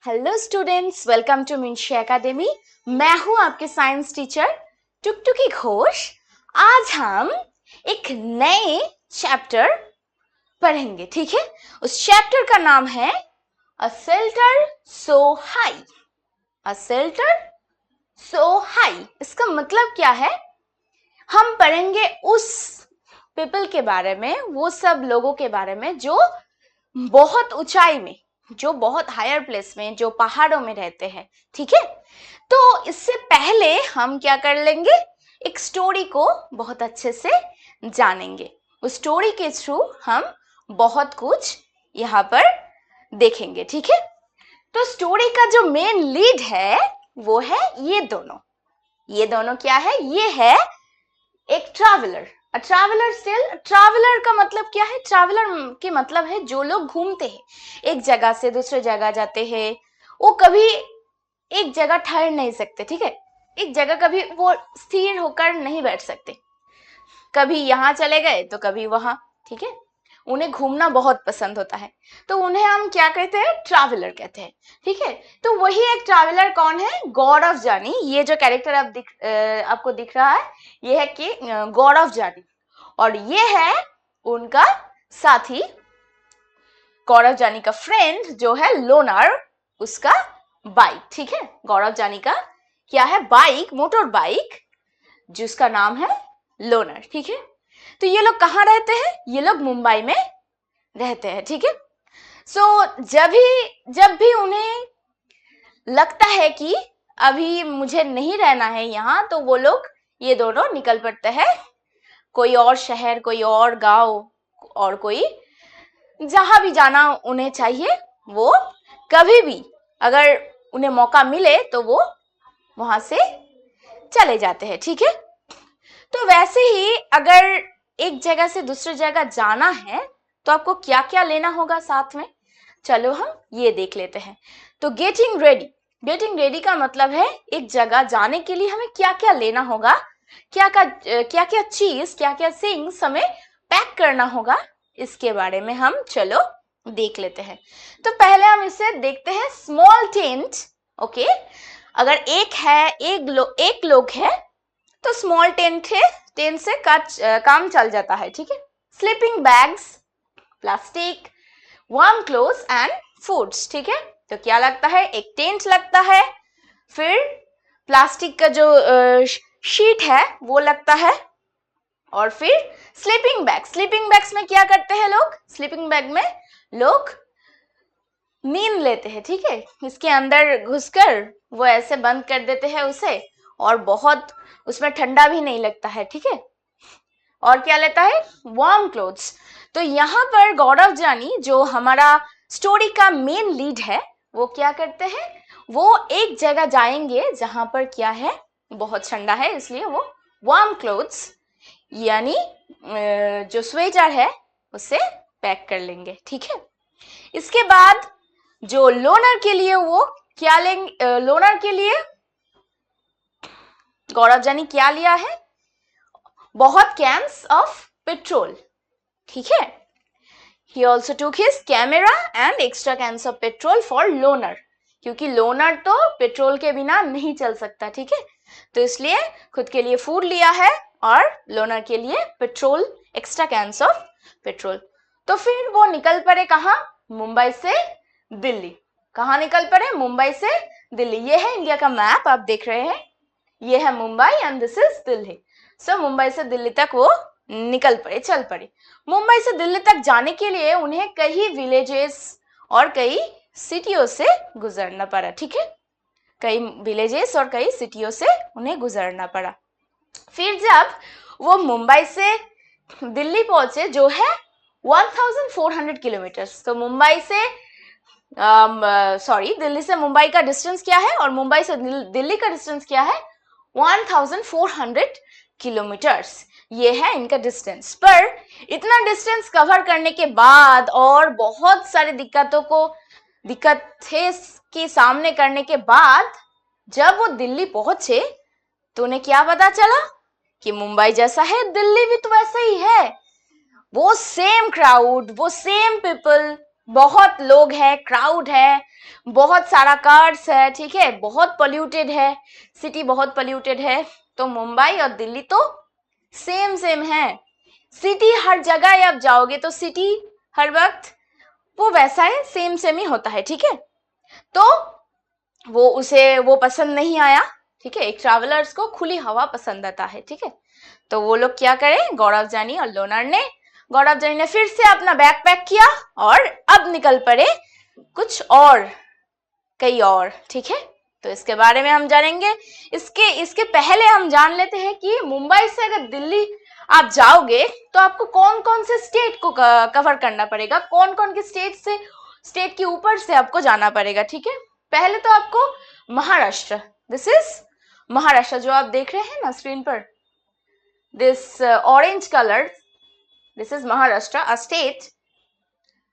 Hello students, welcome to मिंशी academy. मैं हूं आपके साइंस टीचर टुकटुकी घोष। आज हम एक नए चैप्टर पढ़ेंगे, ठीक है। उस चैप्टर का नाम है a shelter so high. A shelter so high इसका मतलब क्या है? हम पढ़ेंगे उस पीपल के बारे में, वो सब लोगों के बारे में जो बहुत ऊंचाई में, जो बहुत हायर प्लेस में, जो पहाड़ों में रहते हैं, ठीक है। तो इससे पहले हम क्या कर लेंगे, एक स्टोरी को बहुत अच्छे से जानेंगे। उस स्टोरी के थ्रू हम बहुत कुछ यहाँ पर देखेंगे, ठीक है। तो स्टोरी का जो मेन लीड है वो है ये दोनों। ये दोनों क्या है? ये है एक ट्रैवलर। ट्रैवलर स्टिल, ट्रैवलर का मतलब क्या है? ट्रैवलर के मतलब है जो लोग घूमते हैं, एक जगह से दूसरे जगह जाते हैं। वो कभी एक जगह ठहर नहीं सकते, ठीक है। एक जगह कभी वो स्थिर होकर नहीं बैठ सकते, कभी यहाँ चले गए तो कभी वहां, ठीक है। उन्हें घूमना बहुत पसंद होता है, तो उन्हें हम क्या कहते हैं? ट्रैवलर कहते हैं, ठीक है। तो वही एक ट्रैवलर कौन है? गौरव जानी। ये जो कैरेक्टर आपको दिख रहा है, ये है कि गौरव जानी, और ये है उनका साथी, गौरव जानी का फ्रेंड जो है लोनार, उसका बाइक, ठीक है। गौरव जानी का क्या है? बाइक, मोटर बाइक, जिसका नाम है लोनर, ठीक है। तो ये लोग कहाँ रहते हैं? ये लोग मुंबई में रहते हैं, ठीक है। सो जब भी उन्हें लगता है कि अभी मुझे नहीं रहना है यहाँ, तो वो लोग, ये दोनों निकल पड़ते हैं कोई और शहर, कोई और गांव, और कोई जहां भी जाना उन्हें चाहिए, वो कभी भी अगर उन्हें मौका मिले तो वो वहां से चले जाते हैं, ठीक है। तो वैसे ही अगर एक जगह से दूसरी जगह जाना है तो आपको क्या क्या लेना होगा साथ में, चलो हम ये देख लेते हैं। तो गेटिंग रेडी, गेटिंग रेडी का मतलब है एक जगह जाने के लिए हमें क्या क्या लेना होगा, क्या क्या चीज, क्या क्या थिंग्स हमें पैक करना होगा, इसके बारे में हम चलो देख लेते हैं। तो पहले हम इसे देखते हैं, स्मॉल टेंट। ओके, अगर एक लोग है तो स्मॉल टेंट है, टेंट से काम चल जाता है, ठीक है। Sleeping bags, plastic, warm clothes and foods, ठीक है। तो क्या लगता है? एक टेंट लगता है, फिर प्लास्टिक का जो शीट है वो लगता है, और फिर स्लीपिंग बैग। स्लीपिंग बैग्स में क्या करते हैं लोग? स्लीपिंग बैग में लोग नींद लेते हैं, ठीक है। इसके अंदर घुसकर वो ऐसे बंद कर देते हैं उसे, और बहुत उसमें ठंडा भी नहीं लगता है, ठीक है। और क्या लेता है? Warm clothes. तो यहाँ पर गौरव जानी, जो हमारा स्टोरी का मेन लीड है, वो क्या करते हैं? वो एक जगह जाएंगे जहां पर क्या है? बहुत ठंडा है, इसलिए वो वार्म क्लोथ्स यानी जो स्वेटर है उसे पैक कर लेंगे, ठीक है। इसके बाद जो लोनर के लिए, वो क्या लेंगे? लोनर के लिए गौरव जानी क्या लिया है? बहुत कैन्स ऑफ पेट्रोल, ठीक है। He also took his camera and extra cans of petrol for loner, क्योंकि लोनर तो पेट्रोल के बिना नहीं चल सकता, ठीक है। तो इसलिए खुद के लिए फूड लिया है और लोनर के लिए petrol, extra cans of petrol. तो फिर वो निकल पड़े कहाँ? मुंबई से दिल्ली। कहाँ निकल पड़े? मुंबई से दिल्ली। ये है इंडिया का मैप, आप देख रहे हैं, ये है Mumbai and this is Delhi. So Mumbai से दिल्ली तक वो निकल पड़े, चल पड़े। मुंबई से दिल्ली तक जाने के लिए उन्हें कई विलेजेस और कई सिटियों से गुजरना पड़ा, ठीक है। कई विलेजेस और कई सिटियों से उन्हें गुजरना पड़ा। फिर जब वो मुंबई से दिल्ली पहुंचे, जो है 1400 किलोमीटर्स, तो मुंबई से दिल्ली से मुंबई का डिस्टेंस क्या है, और मुंबई से दिल्ली का डिस्टेंस क्या है? 1400 किलोमीटर्स, ये है इनका डिस्टेंस। पर इतना डिस्टेंस कवर करने के बाद और बहुत सारी दिक्कतें के सामने करने के बाद जब वो दिल्ली पहुंचे तो उन्हें क्या पता चला कि मुंबई जैसा है दिल्ली भी तो वैसा ही है। वो सेम क्राउड, वो सेम पीपल, बहुत लोग है, क्राउड है, बहुत सारा कार्स है, ठीक है, बहुत पोल्यूटेड है, सिटी बहुत पोल्यूटेड है। तो मुंबई और दिल्ली तो सेम सेम है। सिटी हर जगह आप जाओगे तो सिटी हर वक्त वो वैसा है, सेम सेम ही होता है, ठीक है। तो वो पसंद नहीं आया, ठीक है। एक ट्रैवलर्स को खुली हवा पसंद आता है, ठीक है। तो वो लोग क्या करें, गौरव जानी और लोनार ने, गौरव जानी ने फिर से अपना बैग पैक किया और अब निकल पड़े कुछ और, कई और, ठीक है। तो इसके बारे में हम जानेंगे। इसके पहले हम जान लेते हैं कि मुंबई से अगर दिल्ली आप जाओगे तो आपको कौन कौन से स्टेट को कवर करना पड़ेगा, कौन कौन के स्टेट के ऊपर से आपको जाना पड़ेगा, ठीक है। पहले तो आपको महाराष्ट्र, दिस इज महाराष्ट्र जो आप देख रहे हैं ना स्क्रीन पर, this orange colour, this is Maharashtra a state,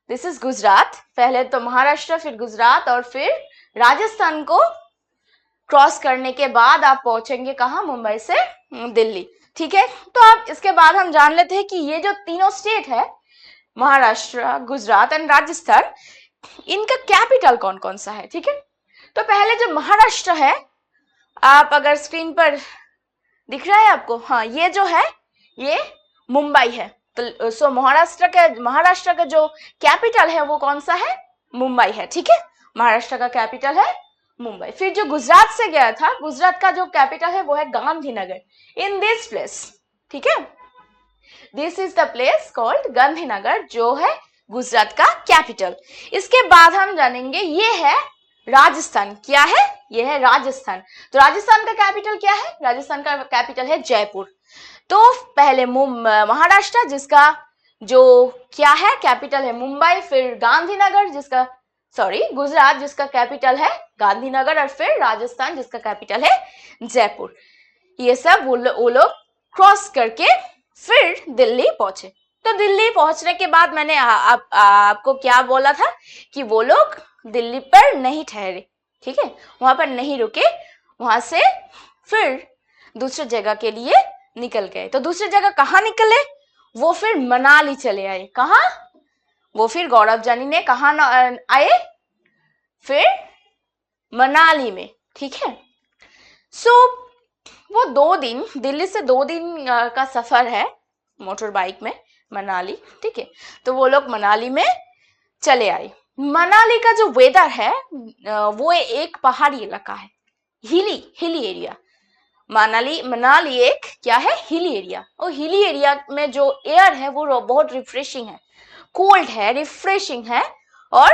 this is Gujarat. पहले तो महाराष्ट्र, फिर गुजरात और फिर राजस्थान को क्रॉस करने के बाद आप पहुंचेंगे कहाँ, मुंबई से दिल्ली, ठीक है। तो आप इसके बाद हम जान लेते हैं कि ये जो तीनों स्टेट है, महाराष्ट्र, गुजरात एंड राजस्थान, इनका कैपिटल कौन कौन सा है, ठीक है। तो पहले जो महाराष्ट्र है, आप अगर स्क्रीन पर दिख रहा है आपको, हाँ, ये जो है ये मुंबई है। तो सो महाराष्ट्र का जो कैपिटल है वो कौन सा है, मुंबई है, ठीक है। महाराष्ट्र का कैपिटल है मुंबई। फिर जो गुजरात से गया था, गुजरात का जो कैपिटल है वो है गांधीनगर, इन दिस प्लेस, ठीक है। This is the place called Gandhinagar, जो है गुजरात का कैपिटल। इसके बाद हम जानेंगे ये है राजस्थान, क्या है, ये है राजस्थान। तो राजस्थान का कैपिटल क्या है, राजस्थान का कैपिटल है जयपुर। तो पहले महाराष्ट्र जिसका जो क्या है कैपिटल है मुंबई, फिर गांधीनगर जिसका गुजरात जिसका कैपिटल है गांधीनगर, और फिर राजस्थान जिसका कैपिटल है जयपुर। ये सब वो लोग क्रॉस करके फिर दिल्ली पहुंचे। तो दिल्ली पहुंचने के बाद मैंने आपको क्या बोला था कि वो लोग दिल्ली पर नहीं ठहरे, ठीक है, वहां पर नहीं रुके, वहां से फिर दूसरी जगह के लिए निकल गए। तो दूसरी जगह कहाँ निकले, वो फिर मनाली चले आए। कहाँ, वो फिर गौरव जानी ने कहाँ आए, फिर मनाली में, ठीक है। सो वो 2 दिन, दिल्ली से 2 दिन का सफर है मोटर बाइक में मनाली, ठीक है। तो वो लोग मनाली में चले आए। मनाली का जो वेदर है वो एक पहाड़ी इलाका है, हिली एरिया। मनाली एक क्या है, हिली एरिया। और हिली एरिया में जो एयर है वो बहुत रिफ्रेशिंग है, कोल्ड है, रिफ्रेशिंग है। और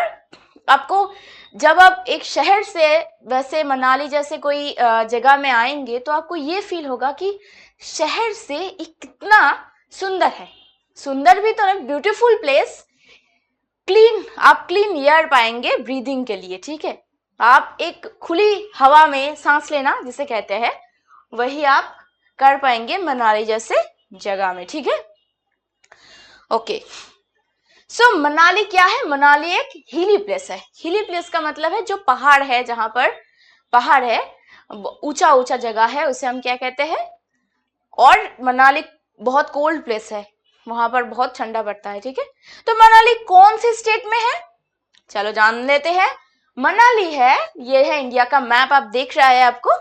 आपको जब आप एक शहर से वैसे मनाली जैसे कोई जगह में आएंगे तो आपको ये फील होगा कि शहर से एक कितना सुंदर है, सुंदर भी तो नहीं, ब्यूटीफुल प्लेस, आप क्लीन एयर पाएंगे ब्रीदिंग के लिए, ठीक है। आप एक खुली हवा में सांस लेना जिसे कहते हैं, वही आप कर पाएंगे मनाली जैसे जगह में, ठीक है। ओके, सो मनाली क्या है, मनाली एक हिली प्लेस है। हिली प्लेस का मतलब है जो पहाड़ है, जहां पर पहाड़ है, ऊंचा ऊंचा जगह है, उसे हम क्या कहते हैं। और मनाली बहुत कोल्ड प्लेस है, वहां पर बहुत ठंडा पड़ता है, ठीक है। तो मनाली कौन से स्टेट में है, चलो जान लेते हैं। मनाली है, ये है इंडिया का मैप, आप देख रहा है आपको,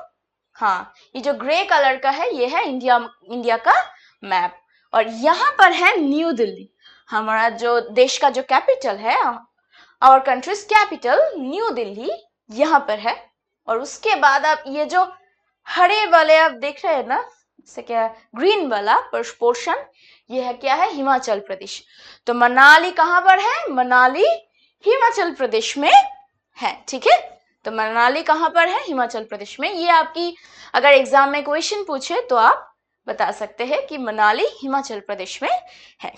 हाँ, ये जो ग्रे कलर का है ये है इंडिया का मैप। और यहाँ पर है न्यू दिल्ली, हमारा जो देश का जो कैपिटल है, our country's capital New Delhi यहाँ पर है। और उसके बाद आप ये जो हरे वाले आप देख रहे हैं ना, से क्या ग्रीन वाला पोर्शन, ये है क्या है, हिमाचल प्रदेश। तो मनाली कहाँ पर है, मनाली हिमाचल प्रदेश में है, ठीक है। तो मनाली कहाँ पर है, हिमाचल प्रदेश में। ये आपकी अगर एग्जाम में क्वेश्चन पूछे तो आप बता सकते हैं कि मनाली हिमाचल प्रदेश में है।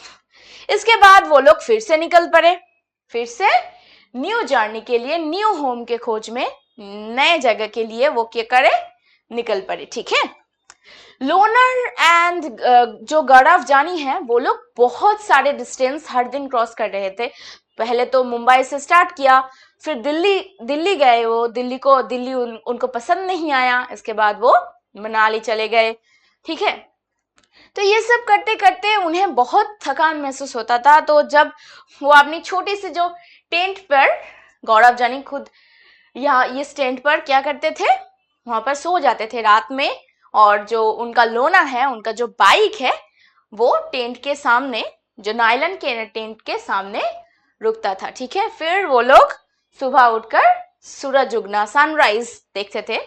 इसके बाद वो लोग फिर से निकल पड़े, फिर से न्यू जर्नी के लिए, न्यू होम के खोज में, नए जगह के लिए वो क्या करे, निकल पड़े, ठीक है। लोनर एंड जो गौरव जानी है, वो लोग बहुत सारे डिस्टेंस हर दिन क्रॉस कर रहे थे। पहले तो मुंबई से स्टार्ट किया, फिर दिल्ली गए, वो दिल्ली उनको पसंद नहीं आया, इसके बाद वो मनाली चले गए, ठीक है। तो ये सब करते करते उन्हें बहुत थकान महसूस होता था। तो जब वो अपनी छोटी सी जो टेंट पर गौरव जानी खुद यहाँ इस टेंट पर क्या करते थे, वहां पर सो जाते थे रात में, और जो उनका लोना है, उनका जो बाइक है, वो टेंट के सामने, जो नायलन के टेंट के सामने रुकता था। ठीक है, फिर वो लोग सुबह उठकर सूरज उगना, सनराइज देखते थे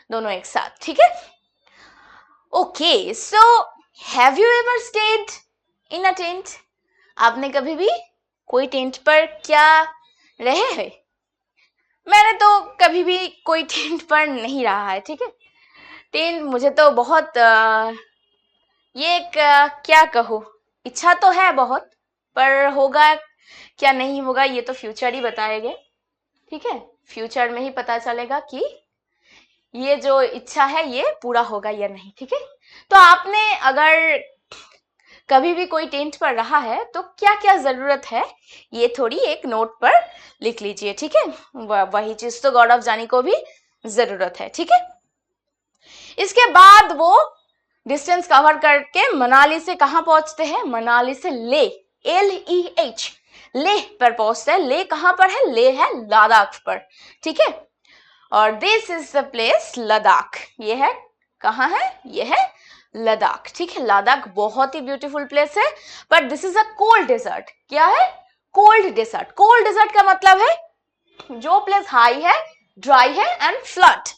दोनों एक साथ। ठीक है, okay, so have you ever stayed in a tent? आपने कभी भी कोई टेंट पर क्या रहे हैं? मैंने तो कभी भी कोई टेंट पर नहीं रहा है। ठीक है, टेंट मुझे तो बहुत ये एक क्या कहूँ, इच्छा तो है बहुत, पर होगा क्या नहीं होगा ये तो फ्यूचर ही बताएगा। ठीक है, फ्यूचर में ही पता चलेगा कि ये जो इच्छा है ये पूरा होगा या नहीं। ठीक है, तो आपने अगर कभी भी कोई टेंट पर रहा है तो क्या क्या जरूरत है ये थोड़ी एक नोट पर लिख लीजिए। ठीक है, वही चीज तो गौरव जानी को भी जरूरत है। ठीक है, इसके बाद वो डिस्टेंस कवर करके मनाली से कहाँ पहुंचते हैं? मनाली से ले, LEH, लेह पर पहुंचते हैं। ले कहाँ पर है? ले है लद्दाख पर। ठीक है, और this is the place Ladakh. ये है कहाँ है? ये है लद्दाख। ठीक है, लद्दाख बहुत ही ब्यूटीफुल प्लेस है, but this is a cold desert. क्या है? Cold desert. कोल्ड डेजर्ट का मतलब है जो प्लेस हाई है, ड्राई है and flood.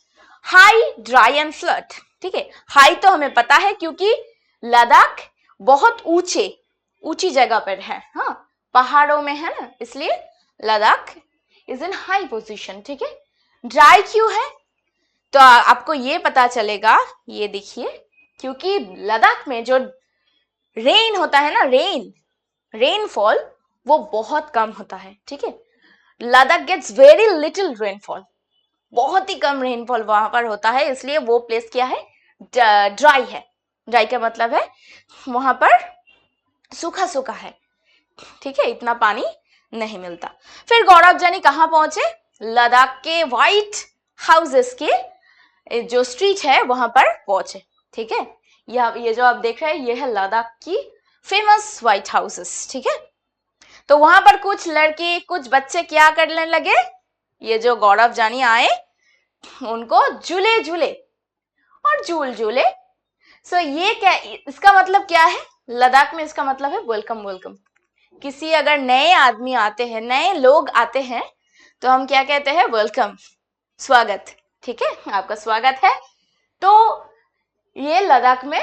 High, dry and flood. ठीक है, हाई तो हमें पता है क्योंकि लद्दाख बहुत ऊंची जगह पर है, हाँ, पहाड़ों में है ना, इसलिए Ladakh is in high position. ठीक है, ड्राई क्यों है? तो आपको ये पता चलेगा, ये देखिए, क्योंकि लद्दाख में जो रेन होता है ना, रेनफॉल वो बहुत कम होता है। ठीक है, Ladakh gets very little rainfall, बहुत ही कम रेनफॉल वहां पर होता है, इसलिए वो प्लेस क्या है? ड्राई है। ड्राई का मतलब है वहां पर सूखा सूखा है। ठीक है, इतना पानी नहीं मिलता। फिर गौरव जानी कहाँ पहुंचे? लद्दाख के व्हाइट हाउसेस के जो स्ट्रीट है वहां पर पहुंचे। ठीक है, ये जो आप देख रहे हैं ये है लद्दाख की फेमस व्हाइट हाउसेस। ठीक है, तो वहां पर कुछ लड़के, कुछ बच्चे क्या करने लगे? ये जो गौरव जानी आए उनको झूले झूले और झूले। सो ये क्या, इसका मतलब क्या है? लद्दाख में इसका मतलब है वेलकम वेलकम। किसी अगर नए आदमी आते हैं, नए लोग आते हैं, तो हम क्या कहते हैं? वेलकम, स्वागत। ठीक है, आपका स्वागत है। तो ये लद्दाख में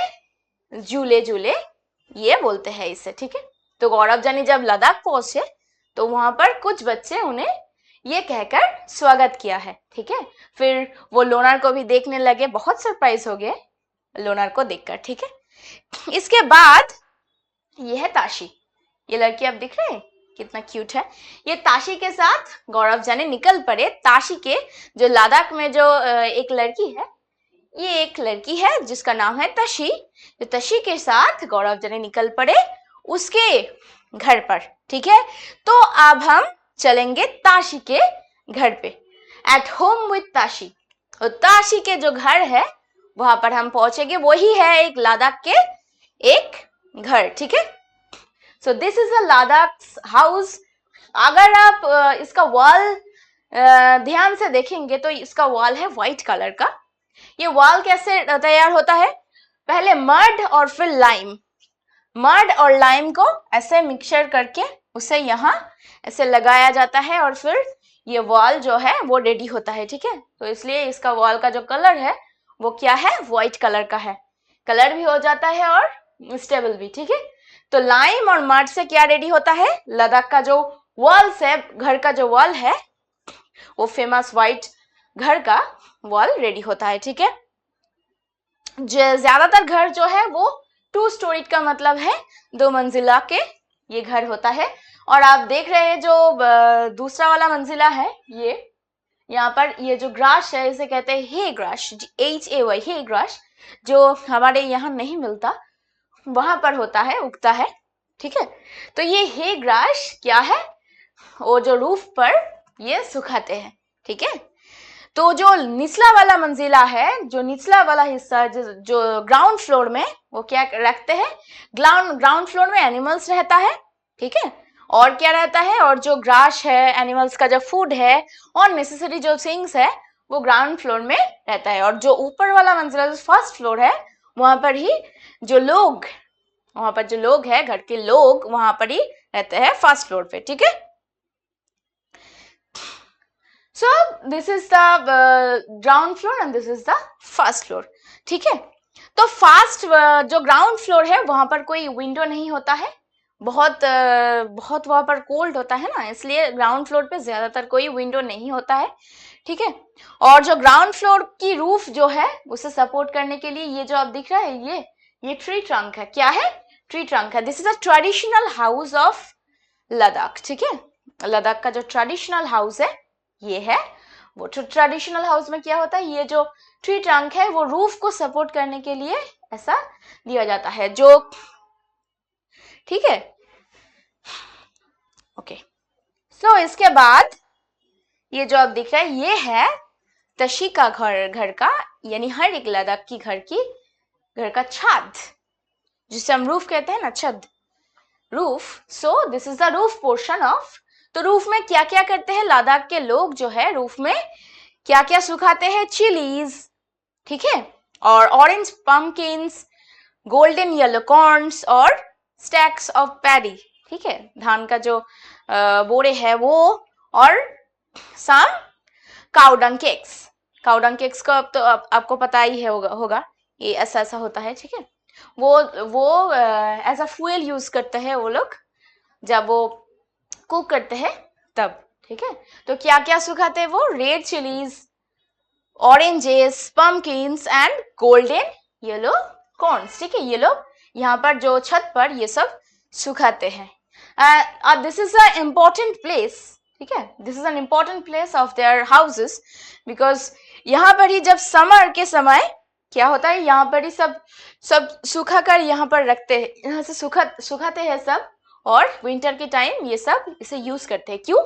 झूले झूले ये बोलते हैं इसे। ठीक है, तो गौरव जानी जब लद्दाख पहुंचे तो वहां पर कुछ बच्चे उन्हें ये कहकर स्वागत किया है। ठीक है, फिर वो लोनार को भी देखने लगे, बहुत सरप्राइज हो गए लोनार को देखकर। ठीक है, इसके बाद ये है ताशी। ये लड़की आप दिख रहे हैं कितना क्यूट है। ये ताशी के साथ गौरव जानी निकल पड़े। ताशी के जो लद्दाख में जो एक लड़की है, ये एक लड़की है जिसका नाम है तशी। जो तशी के साथ गौरव जानी निकल पड़े उसके घर पर। ठीक है, तो अब हम चलेंगे ताशी के घर पे, एट होम विथ ताशी। और ताशी के जो घर है वहां पर हम पहुंचेंगे, वही है एक लद्दाख के एक घर। ठीक है, so this is a Ladakh house. अगर आप इसका वॉल ध्यान से देखेंगे तो इसका वॉल है व्हाइट कलर का। ये वॉल कैसे तैयार होता है? पहले मड और फिर लाइम, मड और लाइम को ऐसे मिक्सचर करके उसे यहाँ ऐसे लगाया जाता है और फिर ये वॉल जो है वो रेडी होता है। ठीक है, तो इसलिए इसका वॉल का जो कलर है वो क्या है? व्हाइट कलर का है। कलर भी हो जाता है और स्टेबल भी। ठीक है, तो लाइम और मड से क्या रेडी होता है? लद्दाख का जो वॉल्स है, घर का जो वॉल है, वो फेमस व्हाइट घर का वॉल रेडी होता है। ठीक है, ज्यादातर घर जो है वो 2 स्टोरी का मतलब है 2 मंजिला के ये घर होता है। और आप देख रहे हैं जो दूसरा वाला मंजिला है, ये यहाँ पर ये जो ग्रास है इसे कहते हैं हे ग्रास, HAY, हे ग्रास, जो हमारे यहाँ नहीं मिलता, वहां पर होता है, उगता है। ठीक है, तो ये हे ग्रास क्या है? वो जो रूफ पर ये सुखाते हैं। ठीक है, तो जो निचला वाला मंजिला है, जो निचला वाला हिस्सा जो ग्राउंड फ्लोर में, वो क्या रखते हैं? ग्राउंड फ्लोर में एनिमल्स रहता है। ठीक है, और क्या रहता है, और जो ग्रास है, एनिमल्स का जो फूड है और नेसेसरी जो थिंग्स है वो ग्राउंड फ्लोर में रहता है। और जो ऊपर वाला मंजिला जो फर्स्ट फ्लोर है वहां पर ही जो लोग, वहां पर जो लोग है, घर के लोग वहां पर ही रहते हैं फर्स्ट फ्लोर पे, ठीक है। So this is the ground floor and this is the first floor, ठीक है। तो फर्स्ट जो ग्राउंड फ्लोर है वहां पर कोई विंडो नहीं होता है, बहुत वहां पर कोल्ड होता है ना, इसलिए ग्राउंड फ्लोर पे ज्यादातर कोई विंडो नहीं होता है, ठीक है। और जो ग्राउंड फ्लोर की रूफ जो है उसे सपोर्ट करने के लिए ये जो आप दिख रहा है ये ट्री ट्रंक है। क्या है? ट्री ट्रंक है। This is a traditional house of Ladakh, ठीक है। लद्दाख का जो ट्रेडिशनल हाउस है ये है। वो ट्रेडिशनल हाउस में क्या होता है, ये जो ट्री ट्रंक है वो रूफ को सपोर्ट करने के लिए ऐसा दिया जाता है, जो ठीक है। ओके, सो इसके बाद ये जो आप दिख रहा है ये है तशी का घर का, यानी हर एक लद्दाख की घर का छत, जिसे हम रूफ कहते हैं ना, छत, roof. So this is the roof portion of. तो रूफ में क्या क्या करते हैं लद्दाख के लोग जो है, रूफ में क्या क्या सुखाते हैं? चिलीज, ठीक है, और orange pumpkins, golden yellow corns और स्टैक्स ऑफ पैडी, ठीक है, धान का जो बोरे है वो, और सम काउडंग केक्स। काउडंग केक्स का अब तो आपको पता ही है होगा ये ऐसा ऐसा होता है, ठीक है। वो एज अ फ्यूल यूज करते हैं वो लोग जब वो कुक करते हैं तब, ठीक है। तो क्या क्या सुखाते हैं वो? Red chillies, oranges, pumpkins and golden yellow corns, ठीक है। ये लोग यहाँ पर जो छत पर ये सब सुखाते हैं। This is a important place, ठीक है, this is an important place of their houses, because यहाँ पर ही जब समर के समय क्या होता है, यहाँ पर ही सब सूखा कर यहाँ पर रखते हैं, यहाँ से सुखाते हैं सब, और विंटर के टाइम ये सब इसे यूज करते हैं। क्यों?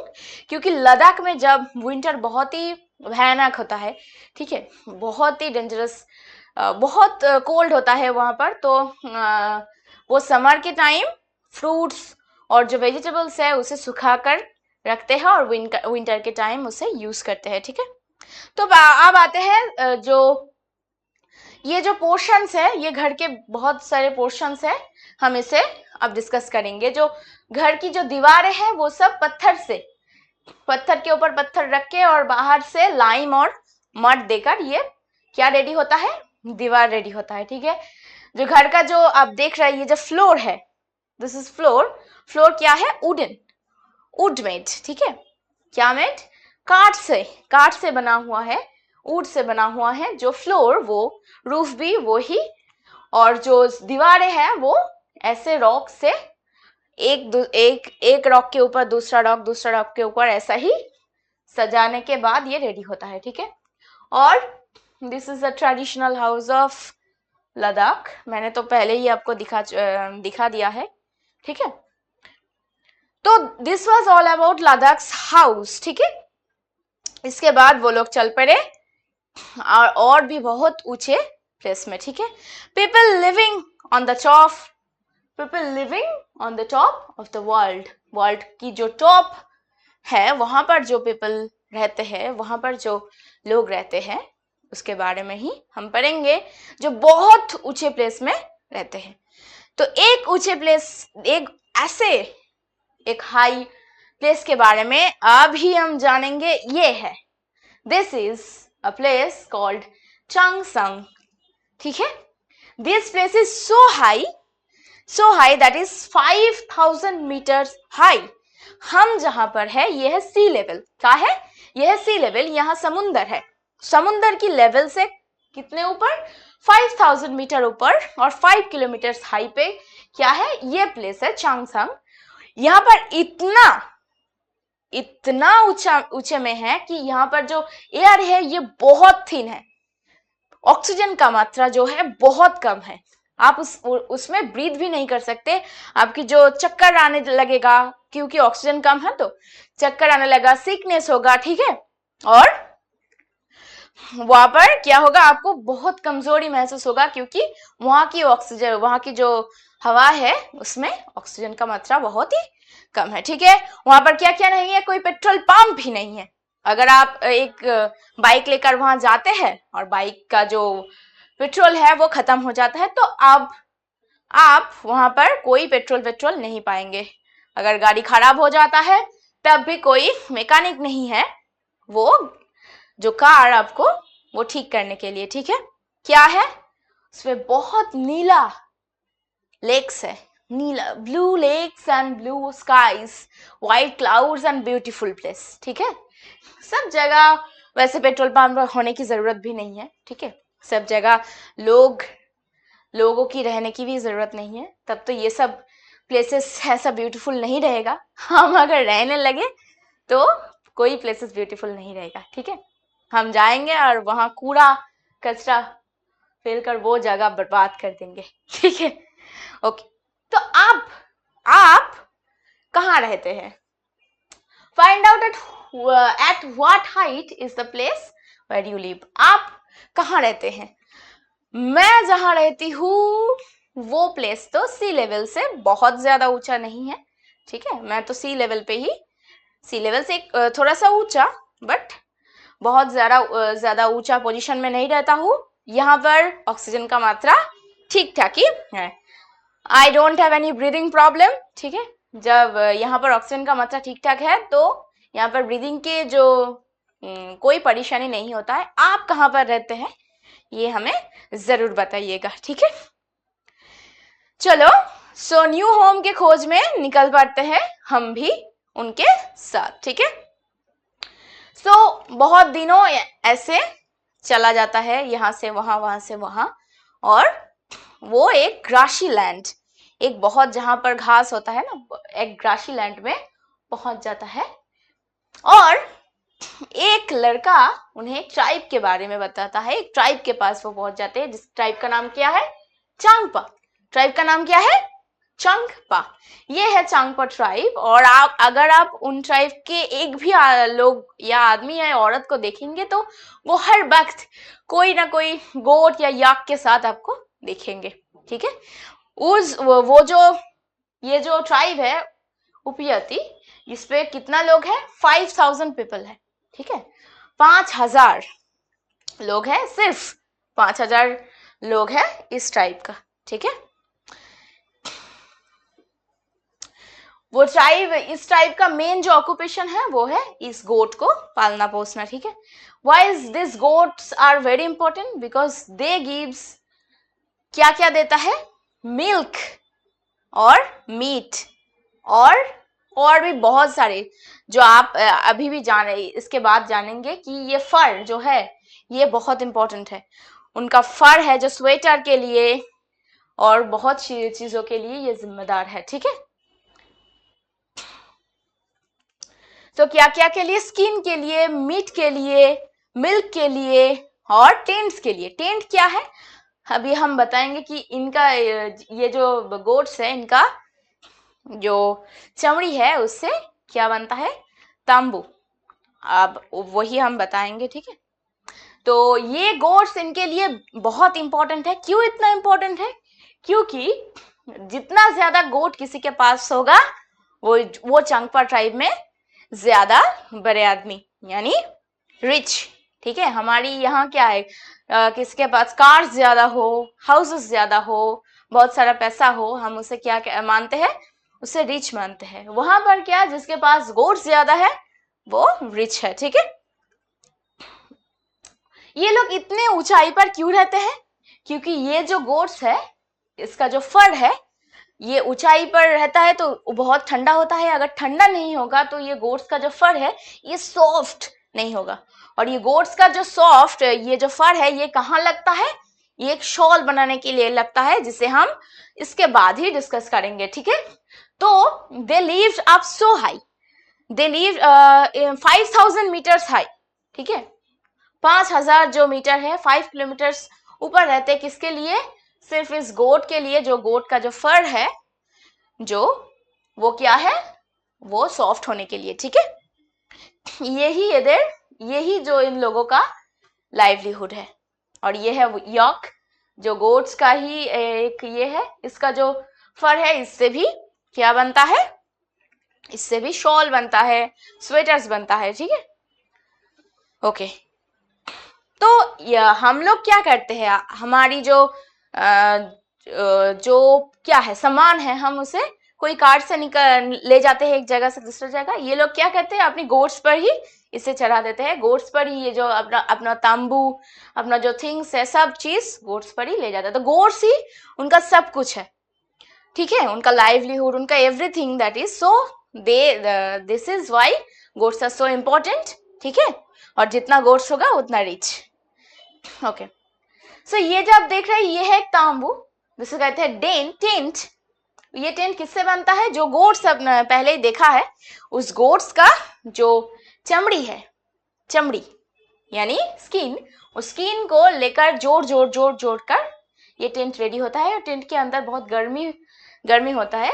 क्योंकि लद्दाख में जब विंटर बहुत ही भयानक होता है, ठीक है, बहुत ही डेंजरस, बहुत कोल्ड होता है वहां पर, तो वो समर के टाइम फ्रूट्स और जो वेजिटेबल्स है उसे सुखाकर रखते हैं और विंटर के टाइम उसे यूज करते हैं, ठीक है। तो अब आते हैं जो ये जो पोर्शंस है, ये घर के बहुत सारे पोर्शंस है, हम इसे अब डिस्कस करेंगे। जो घर की जो दीवारें हैं वो सब पत्थर के ऊपर पत्थर रख के और बाहर से लाइम और मड देकर ये क्या रेडी होता है? दीवार रेडी होता है, ठीक है। जो घर का जो आप देख रहे हैं ये जो फ्लोर है, दिस इज फ्लोर क्या है? वुड मेड, ठीक है। क्या मेड? काठ से बना हुआ है, वुड से बना हुआ है जो फ्लोर, वो रूफ भी वो ही, और जो दीवारें हैं वो ऐसे रॉक से एक रॉक के ऊपर दूसरा रॉक के ऊपर ऐसा ही सजाने के बाद ये रेडी होता है, ठीक है। और this is the traditional house of Ladakh. मैंने तो पहले ही आपको दिखा दिया है, ठीक है। तो this was all about Ladakh's house, ठीक है। इसके बाद वो लोग चल पड़े और भी बहुत ऊंचे प्लेस में, ठीक है। People living on the top of the world की जो टॉप है वहां पर जो पीपल रहते हैं, वहां पर जो लोग रहते हैं, उसके बारे में ही हम पढ़ेंगे, जो बहुत ऊंचे प्लेस में रहते हैं। तो एक ऊंचे प्लेस, एक हाई प्लेस के बारे में अभी हम जानेंगे, ये है, this is a place called Changsang, ठीक है। This place is so high that is 5000 metres high. हम जहां पर है ये है सी लेवल, क्या है? यह है सी लेवल, यहाँ समुंदर है, समुंदर की लेवल से कितने ऊपर? 5000 मीटर ऊपर, और 5 किलोमीटर हाई पे क्या है? ये प्लेस है चंगसंग। यहाँ पर इतना ऊंचे में है कि यहाँ पर जो एयर है ये बहुत थिन है, ऑक्सीजन का मात्रा जो है बहुत कम है, आप उसमें ब्रीथ भी नहीं कर सकते, आपकी जो चक्कर आने लगेगा, क्योंकि ऑक्सीजन कम है तो चक्कर आने लगा, सिकनेस होगा, ठीक है। और वहां पर क्या होगा? आपको बहुत कमजोरी महसूस होगा, क्योंकि वहां की जो हवा है उसमें ऑक्सीजन का मात्रा बहुत ही कम है, ठीक है। वहां पर क्या क्या नहीं है, कोई पेट्रोल पंप भी नहीं है। अगर आप एक बाइक लेकर वहां जाते हैं और बाइक का जो पेट्रोल है वो खत्म हो जाता है, तो अब आप वहां पर कोई पेट्रोल नहीं पाएंगे। अगर गाड़ी खराब हो जाता है तब भी कोई मैकेनिक नहीं है, वो जो कार आपको वो ठीक करने के लिए, ठीक है। क्या है उसमें, बहुत नीला लेक्स है, नीला, blue lakes and blue skies, white clouds and beautiful place, ठीक है। सब जगह वैसे पेट्रोल पंप होने की जरूरत भी नहीं है, ठीक है। सब जगह लोगों की रहने की भी जरूरत नहीं है, तब तो ये सब प्लेसेस ऐसा ब्यूटीफुल नहीं रहेगा। हम अगर रहने लगे तो कोई प्लेसेस ब्यूटीफुल नहीं रहेगा, ठीक है। हम जाएंगे और वहां कूड़ा कचरा फैलकर वो जगह बर्बाद कर देंगे, ठीक है। ओके, तो आप कहाँ रहते हैं? Find out at what height is the place where you live. आप कहाँ रहते हैं? मैं जहां रहती हूँ वो प्लेस तो सी लेवल से बहुत ज्यादा ऊंचा नहीं है, ठीक है। मैं तो सी लेवल पे ही, सी लेवल से थोड़ा सा ऊंचा, बट बहुत ज्यादा ऊंचा पोजीशन में नहीं रहता हूँ। यहाँ पर ऑक्सीजन का मात्रा ठीक ठाक ही है। I don't have any breathing problem, ठीक है। जब यहाँ पर ऑक्सीजन का मात्रा ठीक ठाक है तो यहाँ पर ब्रीदिंग के जो कोई परेशानी नहीं होता है। आप कहाँ पर रहते हैं ये हमें जरूर बताइएगा, ठीक है। चलो, सो न्यू होम के खोज में निकल पड़ते हैं हम भी उनके साथ, ठीक है। सो बहुत दिनों ऐसे चला जाता है, यहाँ से वहां, वहां से वहां, और वो एक ग्रासी लैंड, एक बहुत जहां पर घास होता है ना, एक ग्रासी लैंड में पहुंच जाता है। और एक लड़का उन्हें एक ट्राइब के बारे में बताता है। एक ट्राइब के पास वो पहुंच जाते हैं, जिस ट्राइब का नाम क्या है? चांगपा। ट्राइब का नाम क्या है? चांगपा। ये है चांगपा ट्राइब। और अगर आप उन ट्राइब के एक भी लोग या आदमी या औरत को देखेंगे तो वो हर वक्त कोई ना कोई गोट या याक के साथ आपको देखेंगे, ठीक है। वो जो ये जो ट्राइब है उपियती, इस पे कितना लोग है? 5000 पीपल है, ठीक है। 5000 लोग हैं, सिर्फ 5000 लोग हैं इस ट्राइब का, ठीक है। वो ट्राइब, इस ट्राइब का मेन जो ऑक्यूपेशन है वो है इस गोट को पालना पोसना, ठीक है। Why is this goats are very important? Because they gives, क्या क्या देता है? मिल्क और मीट और भी बहुत सारे, जो आप अभी भी इसके बाद जानेंगे कि ये फर जो है ये बहुत इंपॉर्टेंट है। उनका फर है जो स्वेटर के लिए और बहुत चीजों के लिए ये जिम्मेदार है, ठीक है। तो क्या क्या के लिए? स्किन के लिए, मीट के लिए, मिल्क के लिए और टेंट्स के लिए। टेंट क्या है अभी हम बताएंगे कि इनका, ये जो गोट्स है इनका जो चमड़ी है उससे क्या बनता है? तंबू। अब वही हम बताएंगे, ठीक है। तो ये गोट्स इनके लिए बहुत इंपॉर्टेंट है। क्यों इतना इंपॉर्टेंट है? क्योंकि जितना ज्यादा गोट किसी के पास होगा वो चांगपा ट्राइब में ज्यादा बड़े आदमी, यानी रिच, ठीक है। हमारी यहाँ क्या है, किसके पास कार्स ज्यादा हो, हाउसेस ज्यादा हो, बहुत सारा पैसा हो, हम उसे क्या मानते हैं? उसे रिच मानते हैं। वहां पर क्या, जिसके पास गोट्स ज्यादा है वो रिच है, ठीक है। ये लोग इतने ऊंचाई पर क्यों रहते हैं? क्योंकि ये जो गोट्स है इसका जो फर है ये ऊंचाई पर रहता है तो बहुत ठंडा होता है। अगर ठंडा नहीं होगा तो ये गोट्स का जो फर है ये सॉफ्ट नहीं होगा। और ये गोट्स का जो सॉफ्ट, ये जो फर है ये कहाँ लगता है? ये एक शॉल बनाने के लिए लगता है, जिसे हम इसके बाद ही डिस्कस करेंगे, ठीक है। तो they live up so high, they live 5000 metres high, ठीक है। 5000 जो मीटर है, 5 किलोमीटर्स ऊपर रहते हैं। किसके लिए? सिर्फ इस गोट के लिए। जो गोट का जो फर है जो वो क्या है? वो सॉफ्ट होने के लिए, ठीक है। यही जो इन लोगों का लाइवलीहुड है। और ये है यॉक, जो गोट्स का ही एक ये है, इसका जो फर है इससे भी क्या बनता है? इससे भी शॉल बनता है, स्वेटर्स बनता है, ठीक है। ओके, तो हम लोग क्या करते हैं, हमारी जो क्या है सामान है, हम उसे कोई कार से निकल ले जाते हैं एक जगह से दूसरी जगह। ये लोग क्या करते हैं, अपनी गोड्स पर ही इसे चढ़ा देते हैं, गोड्स पर ही ये जो अपना अपना तांबू, अपना जो थिंग्स है, सब चीज गोड्स पर ही ले जाते हैं। तो गोड्स ही उनका सब कुछ है, ठीक है, उनका लाइवलीहुड, उनका everything that is, so they this is why goats are so important, ठीक है। और जितना गोड्स होगा उतना रिच। ओके, सो ये जो आप देख रहे हैं ये है एक तांबू, जिसे कहते हैं टेंट। ये टेंट किससे बनता है, जो गोट्स पहले ही देखा है, उस गोट्स का जो चमड़ी है, चमड़ी यानी स्किन, उस स्किन को लेकर जोड़ कर ये टेंट रेडी होता है। और टेंट के अंदर बहुत गर्मी होता है,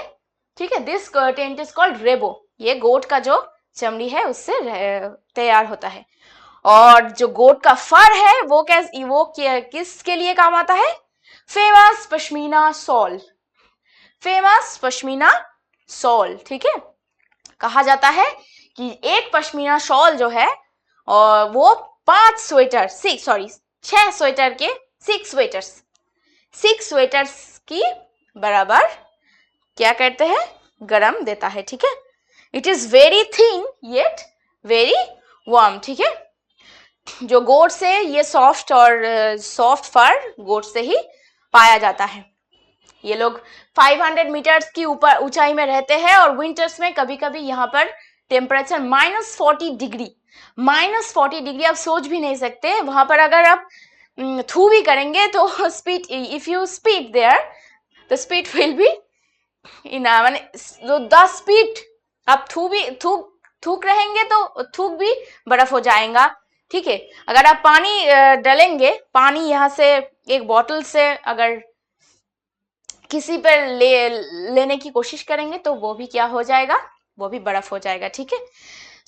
ठीक है। This tent is called Rebo. ये गोट का जो चमड़ी है उससे तैयार होता है। और जो गोट का फर है वो किसके लिए काम आता है, famous pashmina shawl, famous pashmina shawl, ठीक है। कहा जाता है कि एक पश्मीना शॉल जो है और वो 6 स्वेटर के 6 स्वेटर्स की बराबर क्या करते हैं, गरम देता है, ठीक है। It is very thin yet very warm, ठीक है। जो गोट से ये सॉफ्ट फर गोट से ही पाया जाता है। ये लोग 500 मीटर्स की ऊपर ऊंचाई में रहते हैं और विंटर्स में कभी कभी यहाँ पर टेम्परेचर -40 डिग्री आप सोच भी नहीं सकते। वहां पर अगर आप थू भी करेंगे तो speed, if you speed there the speed will be in माने द स्पीड, आप थूक रहेंगे तो थूक भी बर्फ हो जाएगा, ठीक है। अगर आप पानी डालेंगे, पानी यहाँ से एक बोतल से अगर किसी पर लेने की कोशिश करेंगे तो वो भी क्या हो जाएगा, वो भी बर्फ हो जाएगा, ठीक है।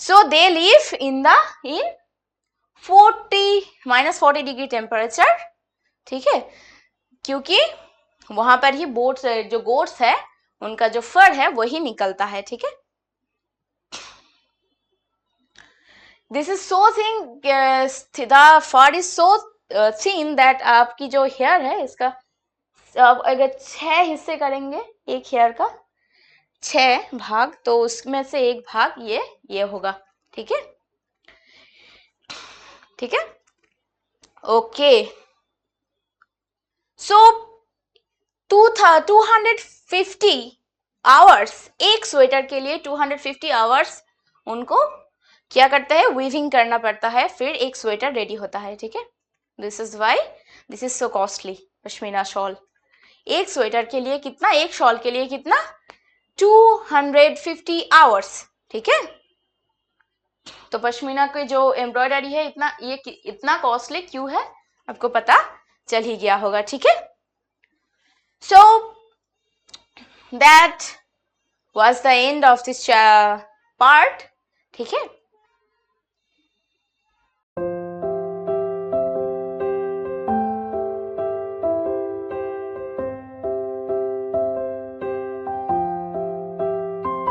So they live in -40 degree temperature, ठीक है, क्योंकि वहां पर ही जो गोट्स है उनका जो फर है वही निकलता है, ठीक है। This is so thin, the fur is so thin that आपकी जो हेयर है इसका अगर 6 हिस्से करेंगे एक हेयर का, 6 भाग, तो उसमें से एक भाग ये होगा, ठीक है, ठीक है। ओके, सो 250 आवर्स, एक स्वेटर के लिए 250 आवर्स उनको क्या करते हैं, वीविंग करना पड़ता है, फिर एक स्वेटर रेडी होता है, ठीक है। This is why this is so costly pashmina shawl. एक स्वेटर के लिए कितना, एक शॉल के लिए कितना, 250 आवर्स, ठीक है। तो पश्मीना की जो एम्ब्रॉयडरी है इतना कॉस्टली क्यों है, आपको पता चल ही गया होगा, ठीक है। So that was the end of this part, ठीक है।